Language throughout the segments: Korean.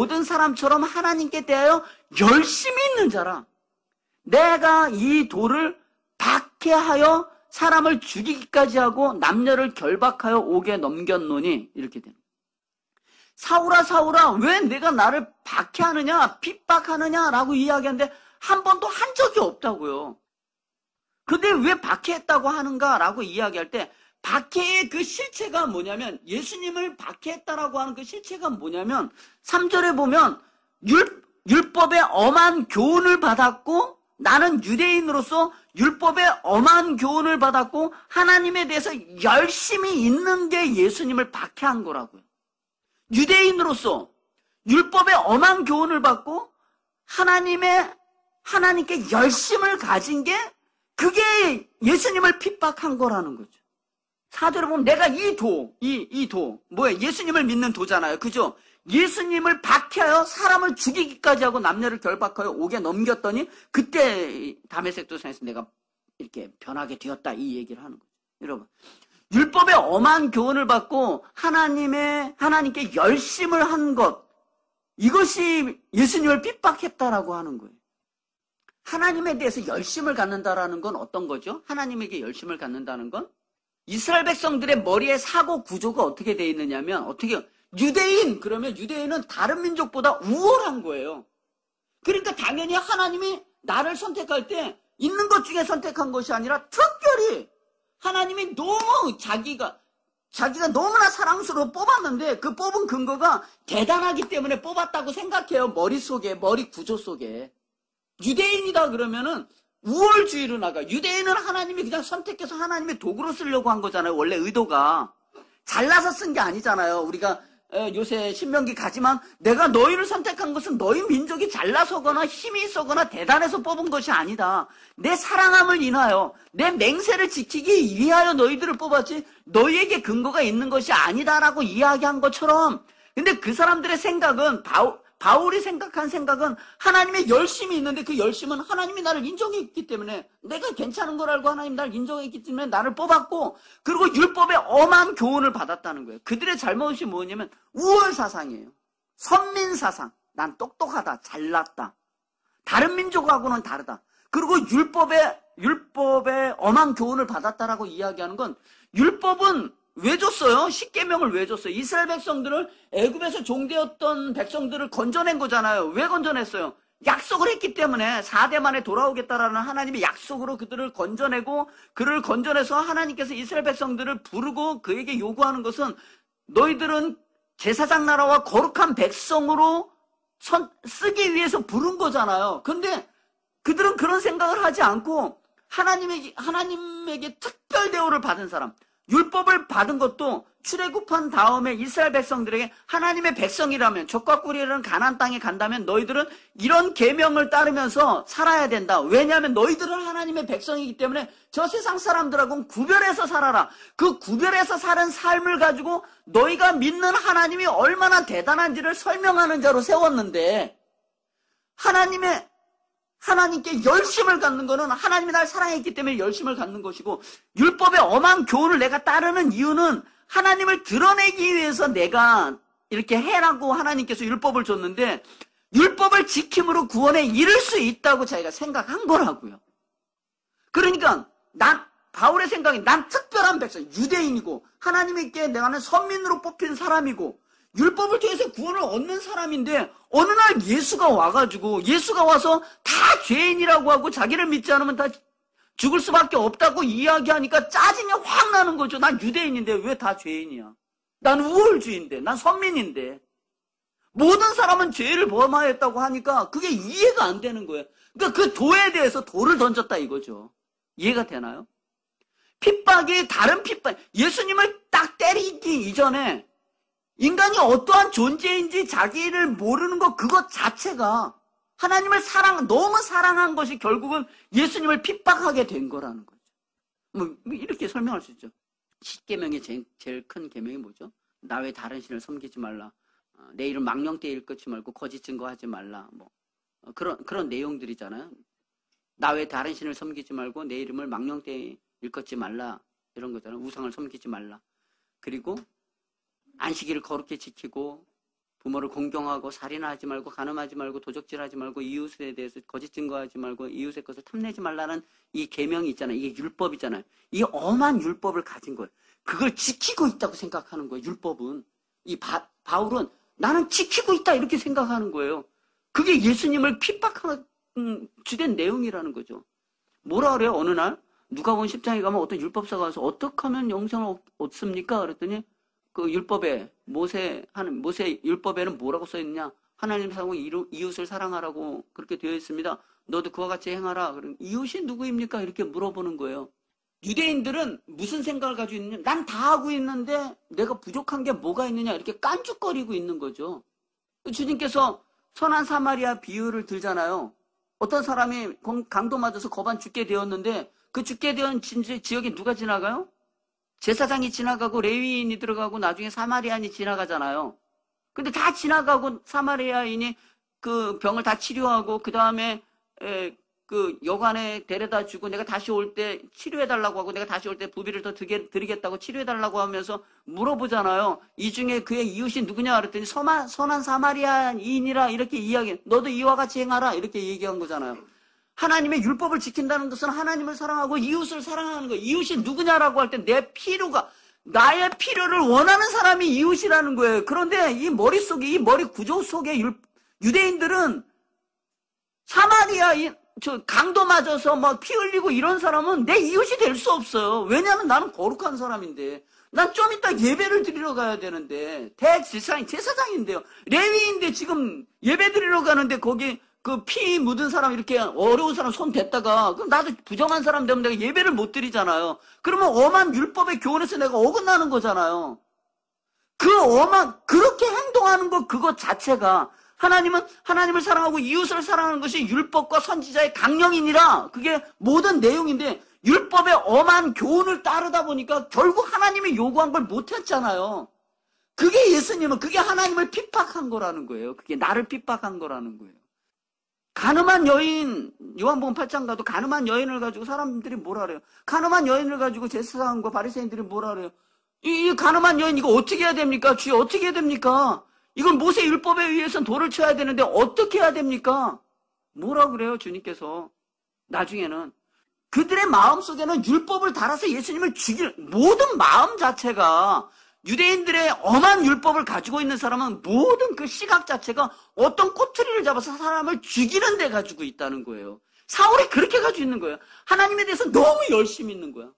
모든 사람처럼 하나님께 대하여 열심히 있는 자라. 내가 이 돌을 박해하여 사람을 죽이기까지 하고 남녀를 결박하여 옥에 넘겼노니 이렇게 되는 거예요. 사울아 사울아 왜 내가 나를 박해하느냐 핍박하느냐라고 이야기하는데 한 번도 한 적이 없다고요. 근데 왜 박해했다고 하는가라고 이야기할 때 박해의 그 실체가 뭐냐면 예수님을 박해했다라고 하는 그 실체가 뭐냐면 3절에 보면 율법의 엄한 교훈을 받았고 나는 유대인으로서 율법의 엄한 교훈을 받았고 하나님에 대해서 열심히 있는 게 예수님을 박해한 거라고요. 유대인으로서 율법의 엄한 교훈을 받고 하나님께 열심을 가진 게 그게 예수님을 핍박한 거라는 거죠. 4절에 보면 내가 이 도, 뭐예요? 예수님을 믿는 도잖아요. 그죠? 예수님을 박해하여 사람을 죽이기까지 하고 남녀를 결박하여 옥에 넘겼더니 그때 다메섹 도상에서 내가 이렇게 변하게 되었다 이 얘기를 하는 거죠. 여러분, 율법의 엄한 교훈을 받고 하나님께 열심을 한 것, 이것이 예수님을 핍박했다라고 하는 거예요. 하나님에 대해서 열심을 갖는다라는 건 어떤 거죠? 하나님에게 열심을 갖는다는 건 이스라엘 백성들의 머리의 사고 구조가 어떻게 되어 있느냐면 유대인 그러면 유대인은 다른 민족보다 우월한 거예요. 그러니까 당연히 하나님이 나를 선택할 때 있는 것 중에 선택한 것이 아니라 특별히 하나님이 너무 자기가 너무나 사랑스러워 뽑았는데 그 뽑은 근거가 대단하기 때문에 뽑았다고 생각해요. 머리 구조 속에. 유대인이다 그러면은 우월주의로 나가. 유대인은 하나님이 그냥 선택해서 하나님의 도구로 쓰려고 한 거잖아요. 원래 의도가. 잘나서 쓴 게 아니잖아요. 우리가 요새 신명기 가지만 내가 너희를 선택한 것은 너희 민족이 잘나서거나 힘이 있어거나 대단해서 뽑은 것이 아니다. 내 사랑함을 인하여 내 맹세를 지키기 위하여 너희들을 뽑았지 너희에게 근거가 있는 것이 아니다라고 이야기한 것처럼. 근데 그 사람들의 생각은 바울이 생각한 생각은 하나님의 열심이 있는데 그 열심은 하나님이 나를 인정했기 때문에 내가 괜찮은 걸 알고 하나님이 나를 인정했기 때문에 나를 뽑았고 그리고 율법의 엄한 교훈을 받았다는 거예요. 그들의 잘못이 뭐냐면 우월사상이에요. 선민사상. 난 똑똑하다. 잘났다. 다른 민족하고는 다르다. 그리고 율법의 엄한 교훈을 받았다라고 이야기하는 건 율법은 왜 줬어요? 십계명을 왜 줬어요? 이스라엘 백성들을 애굽에서 종되었던 백성들을 건져낸 거잖아요. 왜 건져냈어요? 약속을 했기 때문에 4대 만에 돌아오겠다라는 하나님의 약속으로 그들을 건져내고 그를 건져내서 하나님께서 이스라엘 백성들을 부르고 그에게 요구하는 것은 너희들은 제사장 나라와 거룩한 백성으로 쓰기 위해서 부른 거잖아요. 근데 그들은 그런 생각을 하지 않고 하나님에게 특별 대우를 받은 사람, 율법을 받은 것도 출애굽한 다음에 이스라엘 백성들에게 하나님의 백성이라면 젖과 꿀이 흐르는 가나안 땅에 간다면 너희들은 이런 계명을 따르면서 살아야 된다. 왜냐하면 너희들은 하나님의 백성이기 때문에 저 세상 사람들하고는 구별해서 살아라. 그 구별해서 사는 삶을 가지고 너희가 믿는 하나님이 얼마나 대단한지를 설명하는 자로 세웠는데 하나님께 열심을 갖는 것은 하나님이 날 사랑했기 때문에 열심을 갖는 것이고 율법의 엄한 교훈을 내가 따르는 이유는 하나님을 드러내기 위해서 내가 이렇게 해라고 하나님께서 율법을 줬는데 율법을 지킴으로 구원에 이를 수 있다고 자기가 생각한 거라고요. 그러니까 바울의 생각이 난 특별한 백성, 유대인이고 하나님께 나는 선민으로 뽑힌 사람이고 율법을 통해서 구원을 얻는 사람인데 어느 날 예수가 와서 다 죄인이라고 하고 자기를 믿지 않으면 다 죽을 수밖에 없다고 이야기하니까 짜증이 확 나는 거죠. 난 유대인인데 왜 다 죄인이야? 난 우월주의인데, 난 선민인데. 모든 사람은 죄를 범하였다고 하니까 그게 이해가 안 되는 거예요. 그러니까 그 도에 대해서 돌을 던졌다 이거죠. 이해가 되나요? 다른 핍박, 예수님을 딱 때리기 이전에 인간이 어떠한 존재인지 자기를 모르는 것 그것 자체가 하나님을 너무 사랑한 것이 결국은 예수님을 핍박하게 된 거라는 거죠. 뭐 이렇게 설명할 수 있죠. 십계명의 제일 큰 계명이 뭐죠? 나 외 다른 신을 섬기지 말라. 내 이름 망령되이 일컫지 말고 거짓 증거하지 말라. 그런 내용들이잖아요. 나 외 다른 신을 섬기지 말고 내 이름을 망령되이 일컫지 말라. 이런 거잖아요. 우상을 섬기지 말라. 그리고 안식일을 거룩히 지키고 부모를 공경하고 살인하지 말고 간음하지 말고 도적질하지 말고 이웃에 대해서 거짓 증거하지 말고 이웃의 것을 탐내지 말라는 이 계명이 있잖아요. 이게 율법이잖아요. 이 엄한 율법을 가진 거예요. 그걸 지키고 있다고 생각하는 거예요. 율법은. 이 바울은 나는 지키고 있다 이렇게 생각하는 거예요. 그게 예수님을 핍박하는 주된 내용이라는 거죠. 뭐라 그래요? 어느 날 누가복음 10장에 가면 어떤 율법사가 와서 어떻게 하면 영생을 얻습니까? 그랬더니 그 율법에 모세 율법에는 뭐라고 써 있느냐? 하나님 사랑하고 이웃을 사랑하라고 그렇게 되어 있습니다. 너도 그와 같이 행하라. 그럼 이웃이 누구입니까? 이렇게 물어보는 거예요. 유대인들은 무슨 생각을 가지고 있느냐? 난 다 하고 있는데 내가 부족한 게 뭐가 있느냐? 이렇게 깐죽거리고 있는 거죠. 주님께서 선한 사마리아 비유를 들잖아요. 어떤 사람이 강도 맞아서 거반 죽게 되었는데 그 죽게 된 지역에 누가 지나가요? 제사장이 지나가고 레위인이 들어가고 나중에 사마리아인이 지나가잖아요. 근데 다 지나가고 사마리아인이 그 병을 다 치료하고 그 다음에 그 여관에 데려다 주고 내가 다시 올 때 치료해달라고 하고 내가 다시 올 때 부비를 더 드리겠다고 치료해달라고 하면서 물어보잖아요. 이 중에 그의 이웃이 누구냐 그랬더니 선한 사마리아인이라 이렇게 이야기해. 너도 이와 같이 행하라 이렇게 얘기한 거잖아요. 하나님의 율법을 지킨다는 것은 하나님을 사랑하고 이웃을 사랑하는 거예요. 이웃이 누구냐라고 할 때 나의 필요를 원하는 사람이 이웃이라는 거예요. 그런데 이 머릿속에 이 머리 구조 속에 유대인들은 사마리아인 강도 맞아서 막 피 흘리고 이런 사람은 내 이웃이 될 수 없어요. 왜냐하면 나는 거룩한 사람인데 난 좀 이따 예배를 드리러 가야 되는데 제사장인데요. 레위인데 지금 예배 드리러 가는데 거기 그 피 묻은 사람 이렇게 어려운 사람 손 댔다가 그럼 나도 부정한 사람 되면 내가 예배를 못 드리잖아요. 그러면 엄한 율법의 교훈에서 내가 어긋나는 거잖아요. 그렇게 행동하는 것 그것 자체가 하나님을 사랑하고 이웃을 사랑하는 것이 율법과 선지자의 강령이니라. 그게 모든 내용인데 율법의 엄한 교훈을 따르다 보니까 결국 하나님이 요구한 걸 못했잖아요. 그게 그게 하나님을 핍박한 거라는 거예요. 그게 나를 핍박한 거라는 거예요. 가늠한 여인, 요한복음 8장 가도 가늠한 여인을 가지고 사람들이 뭐라 그래요? 가늠한 여인을 가지고 제사장과 바리새인들이 뭐라 그래요? 이 가늠한 여인 이거 어떻게 해야 됩니까? 주여 어떻게 해야 됩니까? 이건 모세 율법에 의해서는 돌을 쳐야 되는데 어떻게 해야 됩니까? 뭐라 그래요 주님께서? 나중에는 그들의 마음속에는 율법을 달아서 예수님을 죽일 모든 마음 자체가 유대인들의 엄한 율법을 가지고 있는 사람은 모든 그 시각 자체가 어떤 꼬투리를 잡아서 사람을 죽이는 데 가지고 있다는 거예요. 사울이 그렇게 가지고 있는 거예요. 하나님에 대해서 너무 열심히 있는 거야.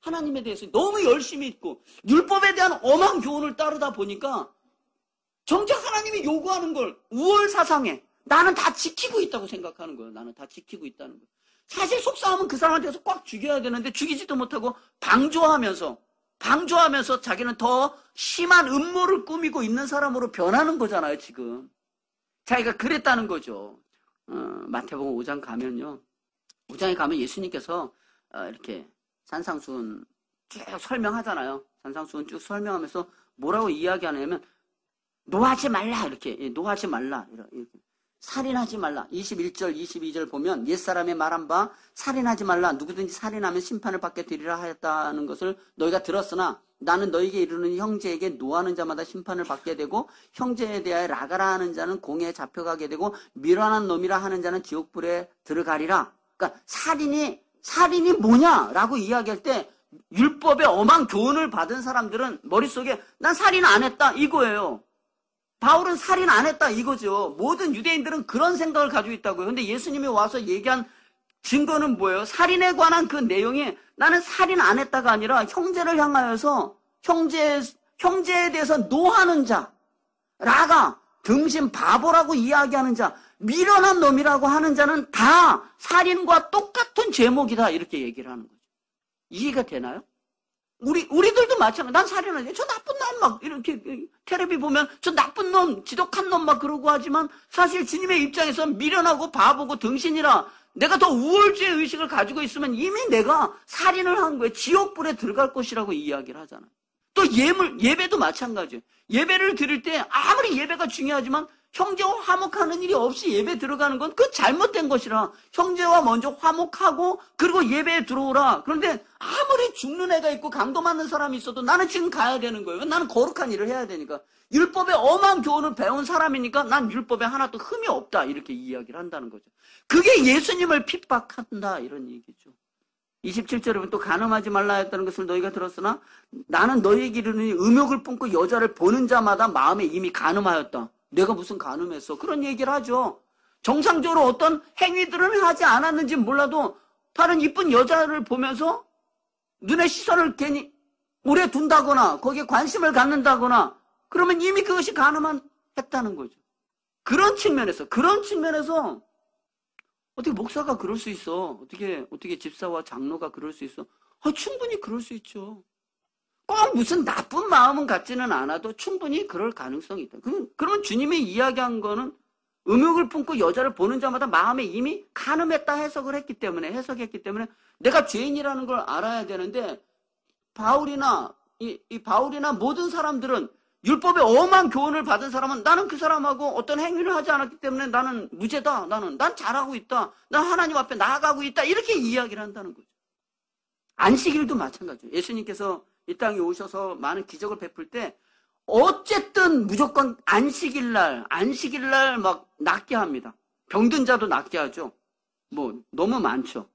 하나님에 대해서 너무 열심히 있고 율법에 대한 엄한 교훈을 따르다 보니까 정작 하나님이 요구하는 걸 우월사상에 나는 다 지키고 있다고 생각하는 거예요. 나는 다 지키고 있다는 거예요. 사실 속상하면 그 사람한테서 꽉 죽여야 되는데 죽이지도 못하고 방조하면서 자기는 더 심한 음모를 꾸미고 있는 사람으로 변하는 거잖아요, 지금. 자기가 그랬다는 거죠. 마태복음 5장 가면요. 5장에 가면 예수님께서 이렇게 산상수훈 쭉 설명하잖아요. 산상수훈 쭉 설명하면서 뭐라고 이야기하냐면 노하지 말라 이렇게 노하지 말라 이렇게. 살인하지 말라. 21절 22절 보면 옛사람의 말한 바 살인하지 말라. 누구든지 살인하면 심판을 받게 되리라 하였다는 것을 너희가 들었으나 나는 너희에게 이르는 형제에게 노하는 자마다 심판을 받게 되고 형제에 대하여 라가라 하는 자는 공에 잡혀가게 되고 미련한 놈이라 하는 자는 지옥불에 들어가리라. 그러니까 살인이 뭐냐라고 이야기할 때 율법의 엄한 교훈을 받은 사람들은 머릿속에 난 살인 안 했다 이거예요. 바울은 살인 안 했다 이거죠. 모든 유대인들은 그런 생각을 가지고 있다고요. 근데 예수님이 와서 얘기한 증거는 뭐예요? 살인에 관한 그 내용이 나는 살인 안 했다가 아니라 형제를 향하여서 형제에 대해서 노하는 자, 라가 등신 바보라고 이야기하는 자, 미련한 놈이라고 하는 자는 다 살인과 똑같은 제목이다 이렇게 얘기를 하는 거죠. 이해가 되나요? 우리들도 마찬가지. 난 살인하지. 저 나쁜 놈 막 이렇게 텔레비 보면 저 나쁜 놈, 지독한 놈 막 그러고 하지만 사실 주님의 입장에서 미련하고 바보고 등신이라 내가 더 우월주의 의식을 가지고 있으면 이미 내가 살인을 한 거예요. 지옥불에 들어갈 것이라고 이야기를 하잖아요. 또 예배도 마찬가지예요. 예배를 드릴 때 아무리 예배가 중요하지만 형제와 화목하는 일이 없이 예배 들어가는 건 그 잘못된 것이라. 형제와 먼저 화목하고 그리고 예배에 들어오라. 그런데 아무리 죽는 애가 있고 강도 맞는 사람이 있어도 나는 지금 가야 되는 거예요. 나는 거룩한 일을 해야 되니까. 율법의 엄한 교훈을 배운 사람이니까 난 율법에 하나도 흠이 없다. 이렇게 이야기를 한다는 거죠. 그게 예수님을 핍박한다. 이런 얘기죠. 27절에 보면 또 간음하지 말라 했다는 것을 너희가 들었으나 나는 너희에게 이르노니 음욕을 품고 여자를 보는 자마다 마음에 이미 간음하였다. 내가 무슨 간음했어? 그런 얘기를 하죠. 정상적으로 어떤 행위들은 하지 않았는지 몰라도 다른 이쁜 여자를 보면서 눈의 시선을 괜히 오래 둔다거나 거기에 관심을 갖는다거나 그러면 이미 그것이 간음했다는 거죠. 그런 측면에서 어떻게 목사가 그럴 수 있어? 어떻게 집사와 장로가 그럴 수 있어? 충분히 그럴 수 있죠. 꼭 무슨 나쁜 마음은 갖지는 않아도 충분히 그럴 가능성이 있다. 그러면 주님이 이야기한 거는 음욕을 품고 여자를 보는 자마다 마음에 이미 간음했다 해석했기 때문에 내가 죄인이라는 걸 알아야 되는데 바울이나 모든 사람들은 율법의 엄한 교훈을 받은 사람은 나는 그 사람하고 어떤 행위를 하지 않았기 때문에 나는 무죄다. 난 잘하고 있다. 난 하나님 앞에 나아가고 있다. 이렇게 이야기를 한다는 거죠. 안식일도 마찬가지예요. 예수님께서 이 땅에 오셔서 많은 기적을 베풀 때 어쨌든 무조건 안식일날 막 낫게 합니다. 병든 자도 낫게 하죠. 너무 많죠.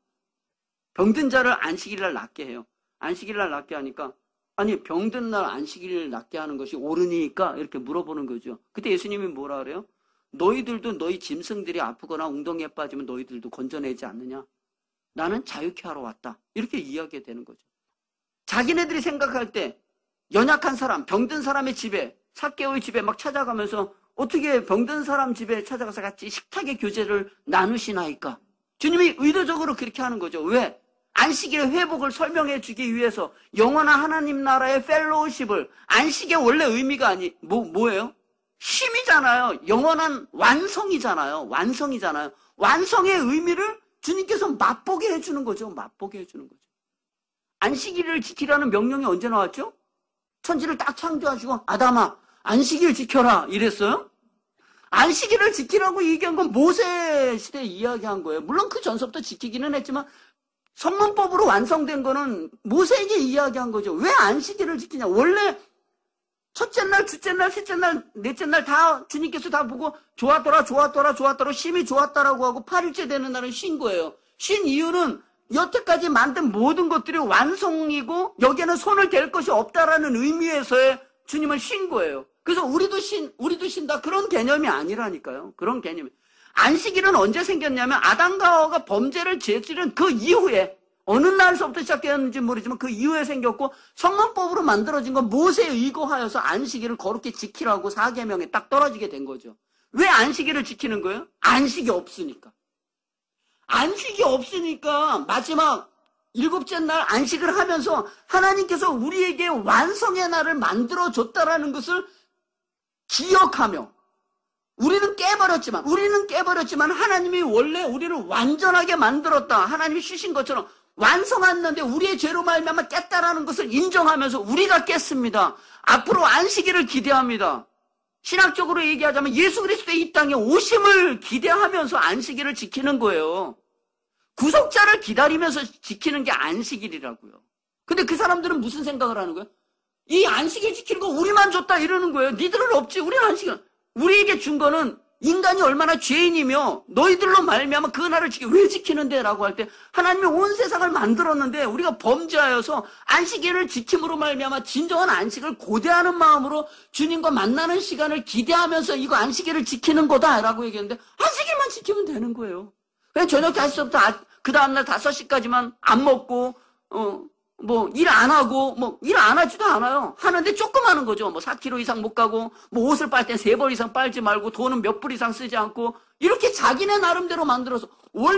병든 자를 안식일날 낫게 해요. 안식일날 낫게 하니까 아니 병든 날 안식일을 낫게 하는 것이 옳으니까 이렇게 물어보는 거죠. 그때 예수님이 뭐라 그래요? 너희들도 너희 짐승들이 아프거나 웅덩이에 빠지면 너희들도 건져내지 않느냐? 나는 자유케 하러 왔다. 이렇게 이야기가 되는 거죠. 자기네들이 생각할 때 연약한 사람, 병든 사람의 집에 삭개오의 집에 막 찾아가면서 어떻게 병든 사람 집에 찾아가서 같이 식탁의 교제를 나누시나이까? 주님이 의도적으로 그렇게 하는 거죠. 왜? 안식일의 회복을 설명해 주기 위해서 영원한 하나님 나라의 펠로우십을 안식의 원래 의미가 뭐예요? 쉼이잖아요. 영원한 완성이잖아요. 완성의 의미를 주님께서 맛보게 해주는 거죠. 안식일을 지키라는 명령이 언제 나왔죠? 천지를 딱 창조하시고 아담아 안식일 지켜라 이랬어요? 안식일을 지키라고 얘기한 건 모세 시대에 이야기한 거예요. 물론 그 전서부터 지키기는 했지만 성문법으로 완성된 거는 모세에게 이야기한 거죠. 왜 안식일을 지키냐? 원래 첫째 날, 둘째 날, 셋째 날, 넷째 날 다 주님께서 다 보고 좋았더라, 심히 좋았다라고 하고 8일째 되는 날은 쉰 거예요. 쉰 이유는 여태까지 만든 모든 것들이 완성이고 여기에는 손을 댈 것이 없다라는 의미에서의 주님은 쉰 거예요. 그래서 우리도 쉰다 그런 개념이 아니라니까요. 그런 개념이. 안식일은 언제 생겼냐면 아담과 하와가 범죄를 저지른 그 이후에 어느 날서부터 시작되었는지 모르지만 그 이후에 생겼고 성문법으로 만들어진 건 모세에 의거하여서 안식일을 거룩히 지키라고 4계명에 딱 떨어지게 된 거죠. 왜 안식일을 지키는 거예요? 안식이 없으니까 마지막 7째 날 안식을 하면서 하나님께서 우리에게 완성의 날을 만들어줬다라는 것을 기억하며 우리는 깨버렸지만 하나님이 원래 우리를 완전하게 만들었다. 하나님이 쉬신 것처럼 완성했는데 우리의 죄로 말미암아 깼다라는 것을 인정하면서 우리가 깼습니다. 앞으로 안식일을 기대합니다. 신학적으로 얘기하자면 예수 그리스도의 이 땅에 오심을 기대하면서 안식일을 지키는 거예요. 구속자를 기다리면서 지키는 게 안식일이라고요. 근데 그 사람들은 무슨 생각을 하는 거예요? 이 안식일 지키는 거 우리만 줬다 이러는 거예요. 니들은 없지. 우리는 안식일. 우리에게 준 거는 인간이 얼마나 죄인이며 너희들로 말미암아 그 날을 왜 지키는데? 라고 할 때 하나님이 온 세상을 만들었는데 우리가 범죄하여서 안식일을 지킴으로 말미암아 진정한 안식을 고대하는 마음으로 주님과 만나는 시간을 기대하면서 이거 안식일을 지키는 거다 라고 얘기했는데 안식일만 지키면 되는 거예요. 그냥 저녁 5시부터 그 다음날 5시까지만 안 먹고 일 안 하고, 일 안 하지도 않아요. 하는데 조금 하는 거죠. 4kg 이상 못 가고, 옷을 빨 때 3벌 이상 빨지 말고, 돈은 몇 불 이상 쓰지 않고, 이렇게 자기네 나름대로 만들어서, 원래